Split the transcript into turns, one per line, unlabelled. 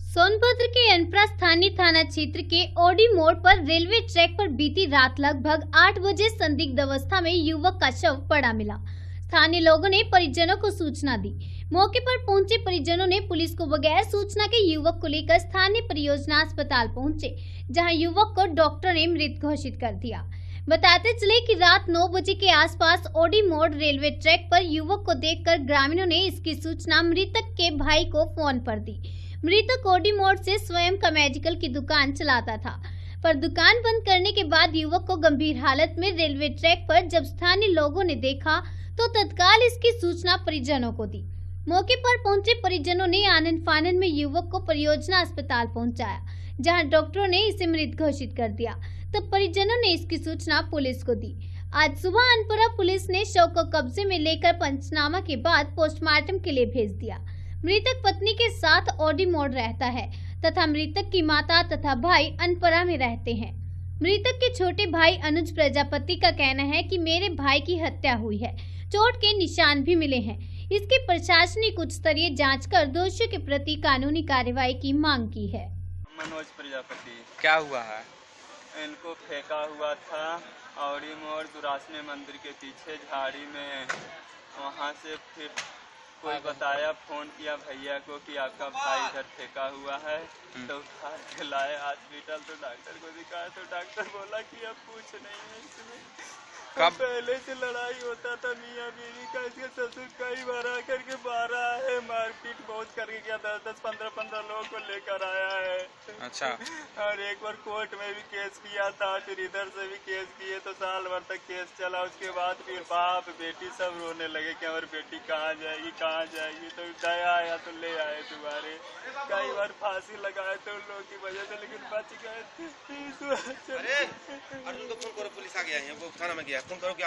सोनभद्र के अनपरा स्थानीय थाना क्षेत्र के ओडी मोड़ पर रेलवे ट्रैक पर बीती रात लगभग 8 बजे संदिग्ध अवस्था में युवक का शव पड़ा मिला। स्थानीय लोगों ने परिजनों को सूचना दी। मौके पर पहुंचे परिजनों ने पुलिस को बगैर सूचना के युवक को लेकर स्थानीय परियोजना अस्पताल पहुंचे, जहां युवक को डॉक्टर ने मृत घोषित कर दिया। बताते चले कि रात 9 बजे के आसपास ओडी मोड़ रेलवे ट्रैक पर युवक को देखकर ग्रामीणों ने इसकी सूचना मृतक के भाई को फोन पर दी। मृतक ओडी मोड़ से स्वयं का मेडिकल की दुकान चलाता था, पर दुकान बंद करने के बाद युवक को गंभीर हालत में रेलवे ट्रैक पर जब स्थानीय लोगों ने देखा तो तत्काल इसकी सूचना परिजनों को दी। मौके पर पहुंचे परिजनों ने आनन फानन में युवक को परियोजना अस्पताल पहुंचाया, जहां डॉक्टरों ने इसे मृत घोषित कर दिया। तब परिजनों ने इसकी सूचना पुलिस को दी। आज सुबह अनपरा पुलिस ने शव को कब्जे में लेकर पंचनामा के बाद पोस्टमार्टम के लिए भेज दिया। मृतक पत्नी के साथ ओडी मोड़ रहता है तथा मृतक की माता तथा भाई अनपरा में रहते हैं। मृतक के छोटे भाई अनुज प्रजापति का कहना है कि मेरे भाई की हत्या हुई है, चोट के निशान भी मिले हैं। इसके प्रशासनिक उच्च स्तरीय जांच कर दोषियों के प्रति कानूनी कार्रवाई की मांग की है।
मनोज प्रजापति।
क्या हुआ है?
इनको फेंका हुआ था ओडी मोड़ दुरासने मंदिर के पीछे झाड़ी में। वहाँ से फिर कोई बताया, फोन किया भैया को कि आपका भाई इधर फेंका हुआ है, तो उठा के लाए हॉस्पिटल। तो डॉक्टर को दिखाया तो डॉक्टर बोला कि अब कुछ नहीं है इसमें।
कब?
पहले से लड़ाई होता था मियाँ बीवी का। इसके ससुर कई बार आकर के मारा है, मारपीट बहुत करके गया। 10-10, 15-15 लोगों को लेकर आया है।
अच्छा।
और एक बार कोर्ट में भी केस किया था, फिर इधर से भी केस किए तो साल भर तक केस चला। उसके बाद फिर बाप बेटी सब रोने लगे कि हमारी बेटी कहाँ जाएगी कहाँ जाएगी। तो दया आया तो ले आए दोबारे। कई बार फांसी लगाए तो उन लोगों की वजह से, लेकिन बच गए।
अरे अर्जुन को फोन करो, पुलिस आ गया है, वो थाना में गया। फोन करो कि